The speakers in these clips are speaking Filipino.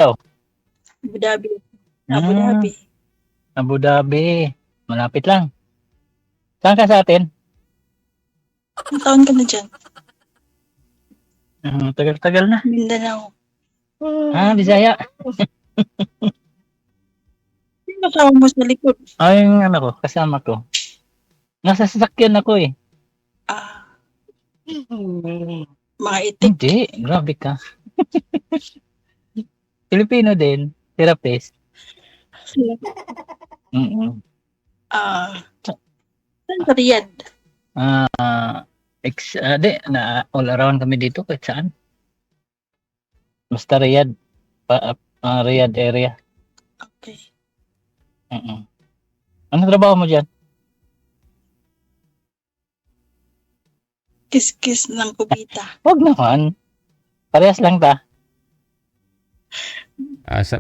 Oh. Abu Dhabi. Hmm. Abu Dhabi. Abu Dhabi. Malapit lang. Saan ka sa atin? Ang taon ka na dyan? Tagal-tagal na. Mindanao. Bisaya. Sino kasama mo sa likod? Ay, yung ano ko, kasama ko. Nasa sasakyan ako eh. Mga itik. Hindi, grabe ka. Filipino din, therapist. Saan ka Riyadh? All around kami dito kahit saan. Basta Riyadh. Riyadh area. Okay. Ano trabaho mo dyan? Kiss-kiss ng kubita. Huwag naman. Parehas lang ta.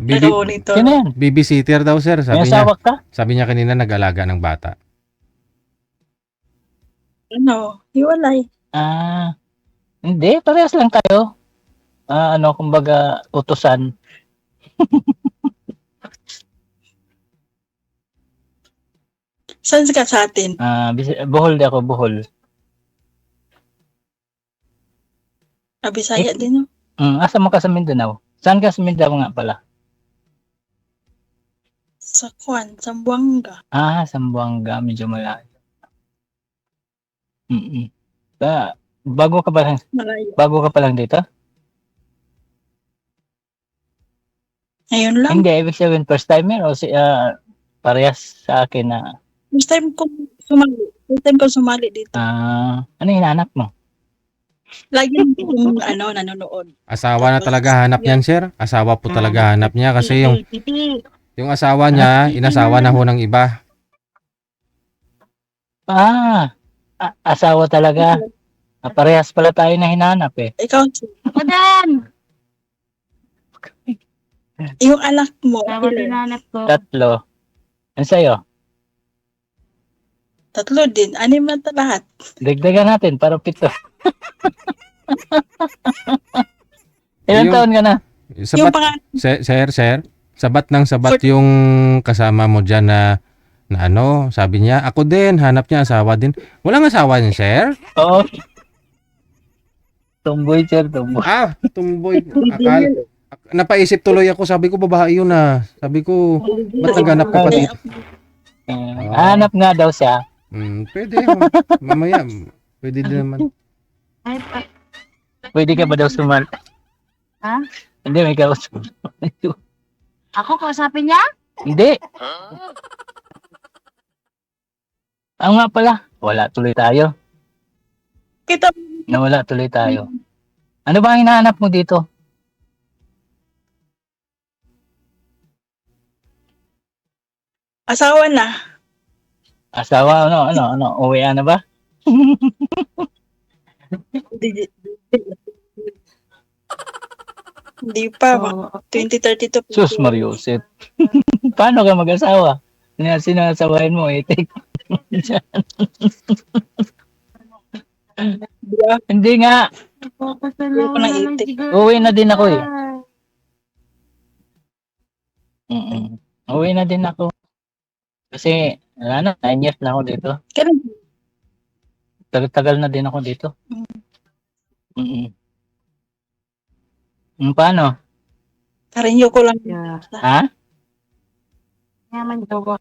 Pero nito. Sino yan? Babysitter daw, sir. May Sabi niya, asawa ka? sabi niya kanina nag-alaga ng bata. Ano? Hiwalay. Hindi. Parehas lang tayo. Kumbaga, utusan. Saan ka sa atin? Bohol di ako, Bohol. Bisaya din, no? Asa mo ka sa Mindanao? Saan ka sa Mindanao nga pala? Sa Zamboanga. Zamboanga. Medyo malayo. Bago ka pa lang? Malayo. Bago ka pa lang dito? Ngayon lang. Hindi, ibig sabihin first timer o parehas sa akin na... First time ko sumali dito. Ano hinahanap mo? Lagi yung nanonood. Asawa na talaga hanap niyan, sir. Asawa po talaga hanap niya kasi yung asawa niya, inasawa na ho ng iba. Asawa talaga. Parehas pala tayo na hinahanap eh. Ikaw, Madam! Yung anak mo. Hinahanap ko. 3. Ano sa'yo? 3 din. 6 na lahat. Dagdagan natin para 7. Ilang taon ka na? Sabat, sir, sabat ng sabat yung kasama mo dyan na sabi niya, ako din, hanap niya asawa din. Walang asawa niya, sir? Oo. Tumboy, sir, tumboy. Tumboy. Napaisip tuloy ako, sabi ko, babae yun na. Sabi ko, ba't naghanap ka pa dito? Hanap nga daw siya. Pwede, mamaya, pwede din naman. Pwede ka ba daw sumali? Hindi, may kausap. Ako, kausapin niya? Hindi. Nga pala, wala tuloy tayo. Nawala tuloy tayo. Ano ba ang hinahanap mo dito? Asawa na. Asawa, uwi na ba? Hindi pa. 2032. Sus, Mariusip. Paano ka mag-asawa? Sino asawahin mo? Itik. Hindi nga. Uwi na din ako eh. Uwi na din ako. Kasi, 9 years na ako dito. Tagal na din ako dito. Paano? Karinyo ko lang.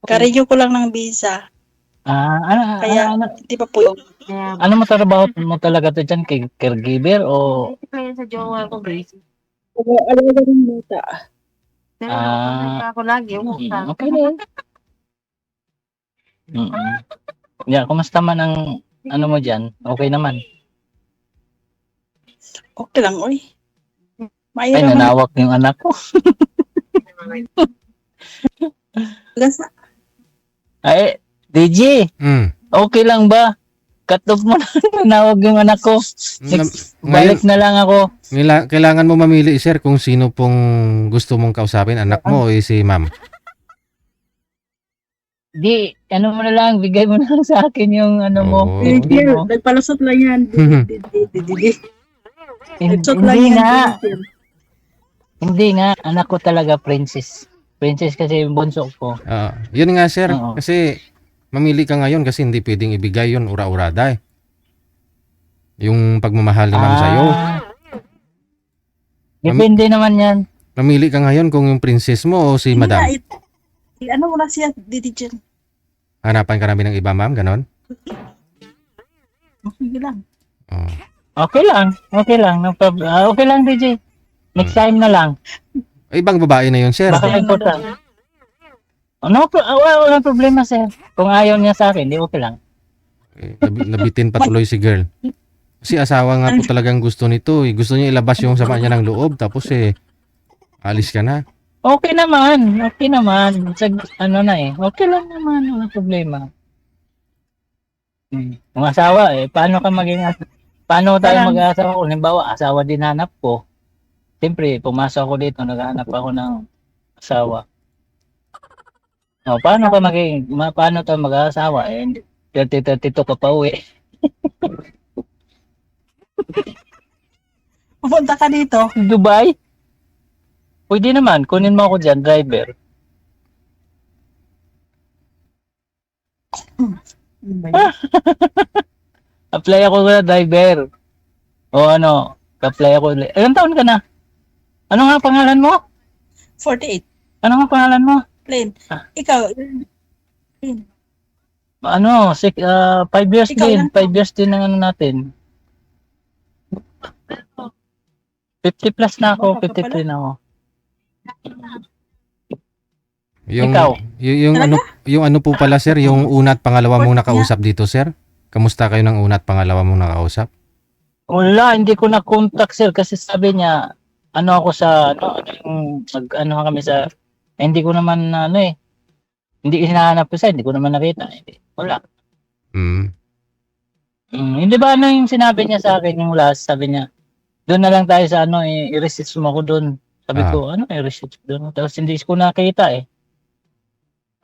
Karinyo ko lang ng visa. Kaya, hindi pa po yung... Ano mo trabaho mo talaga to dyan? Caregiver o... Sa jowa ko, base. Alaga rin bata. Pero ako lagi, okay na. Kumusta man ang mo dyan? Okay naman. Okay lang, oy. Ay, nanawak yung anak ko. Ay, DJ, okay lang ba? Cut off mo na, nanawag yung anak ko. Balik na lang ako. Kailangan mo mamili, sir, kung sino pong gusto mong kausapin, anak mo o si ma'am. Di, mo na lang, bigay mo na lang sa akin yung mo. Nagpalusot lang yan. Nagpalusot lang Hindi yan. nga. Hindi nga, anak ko talaga princess. Princess kasi yung bunso ko. Yun nga sir, Oo. kasi mamili ka ngayon kasi hindi pwedeng ibigay yun ura-urada eh. Yung pagmamahal ni ma'am sa'yo. Depende naman yan. Mamili ka ngayon kung yung princess mo o si madam. Ano mo na siya, Didi Jen? Hanapan ka namin ng iba ma'am, ganon? Okay lang. Oh. Okay lang. Okay lang. No problem. Okay lang, DJ. Next time na lang. Ibang babae na yun sir. Baka important. Walang problema, sir. Kung ayaw niya sa akin, di okay lang. Nabitin pa tuloy si girl. Kasi asawa nga po talagang gusto nito. Gusto niya ilabas yung sama niya ng loob. Tapos alis ka na. Okay naman. Okay naman. Ano na eh. Okay lang naman. Walang problema. Kung asawa paano paano tayo mag-asawa? Kung halimbawa, asawa din hanap ko. Siyempre, pumasok ako dito, naghahanap ako ng asawa. Paano tayo mag-asawa? 30-32 ka pa uwi. Pupunta ka dito. Dubai? Pwede naman, kunin mo ako dyan, driver. Apply ako na driver. O apply ako. Ilang taon ka na? Ano nga pangalan mo? 48. Ano nga pangalan mo? Plain. Ikaw, 5 years Ikaw din. lang. 5 years din ang natin. 50 plus na ako, Baka pa 53 na ako. Yung, Ikaw? yung ano po pala sir, yung una at pangalawa mong nakausap dito sir? Kamusta kayo ng una at pangalawa mong nakausap? Wala, hindi ko na contact sir kasi sabi niya, ako sa, kami sa, hindi ko naman, hindi hinahanap ko sa, hindi ko naman nakita. Wala. Hindi ba yung sinabi niya sa akin yung last, sabi niya, doon na lang tayo sa i-research mo ako doon. Sabi ko, i-research doon? Tapos hindi ko nakita eh.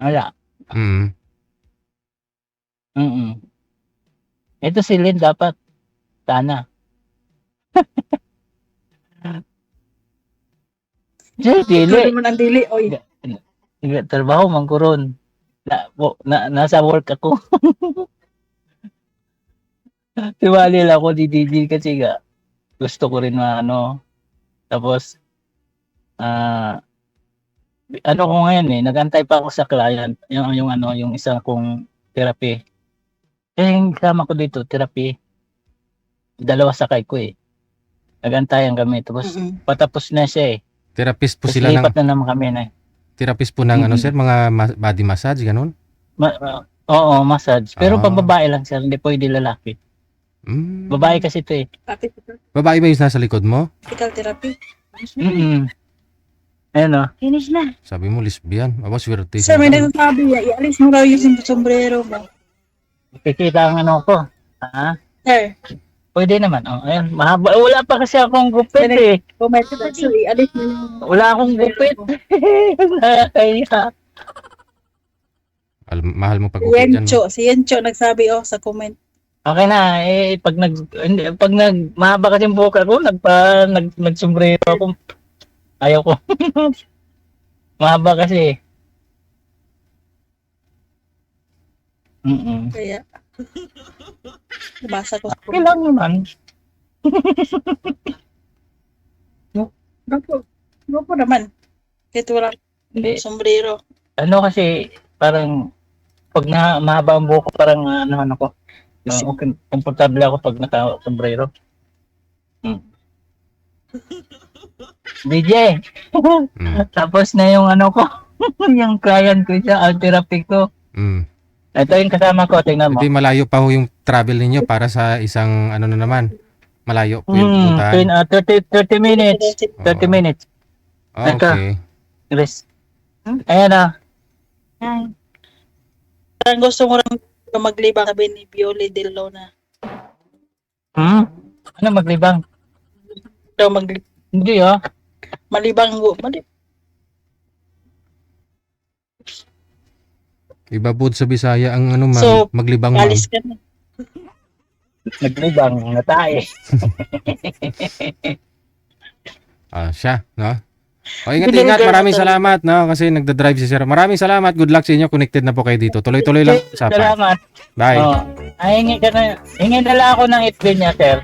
Wala. Ito si Lynn dapat. Sana. Dili. naman ang dili. Oy. Trabaho man ko ron. Nasa work ako. Tiwali lang ako di kasi gusto ko rin tapos ko ngayon nagantay pa ako sa client yung isa kong therapy. Yung kasama ko dito therapy. Dalawa sakay ko nagantayan kami tapos patapos na siya Therapist po tapos sila lipat na naman kami Therapist po ng sir, mga body massage, ganun? Oo, massage. Pero pambabae lang sir, hindi pwede lalaki. Babae kasi ito Babae ba yung nasa likod mo? Physical therapy. Ayun Finish na. Sabi mo, lesbian. Aba, swerte. Sir, may nagsasabi, ialis mo raw yung sombrero mo. Kikita ang ko. Sir, Pwede naman. Ayun, mahaba. Wala pa kasi akong gupit comment na sir, ialis mo yung... Wala akong gupit. Kaya. Mahal mo pag-upit dyan. Si Yencho nagsabi sa comment. Okay na, pag mahaba kasi yung buhok ako, nagsombrero ako. Ayaw ko. Mahaba kasi. Kaya, nabasa ko. Okay lang naman. Grupo naman. Kahit wala Hindi. sombrero. Kasi, parang, pag mahaba ang buhok ko, parang ako. Okay, komportable ako pag naka-sombrero. DJ. Tapos na yung ko. Yung client ko siya, ang therapy ko. Ito yung kasama ko, tingnan mo. Hindi, malayo pa ho yung travel ninyo para sa isang na naman. Malayo po yung puntahan. 30 minutes. 30 minutes. Okay. Chris. Ayan Parang gusto mo lang maglibang, sabi ni Bioli Del Luna. Ano maglibang? Daw Hindi malibang. Iba po sa Bisaya ang So, maglibang ma'am. Alis ka na. Maglibang na tayo. Siya, no? O, ingat-ingat. Maraming salamat, no? Kasi nagda-drive si sir. Maraming salamat. Good luck sa inyo. Connected na po kayo dito. Tuloy-tuloy lang usapan. Salamat. Bye. Hingi na lang ako ng FB niya, sir.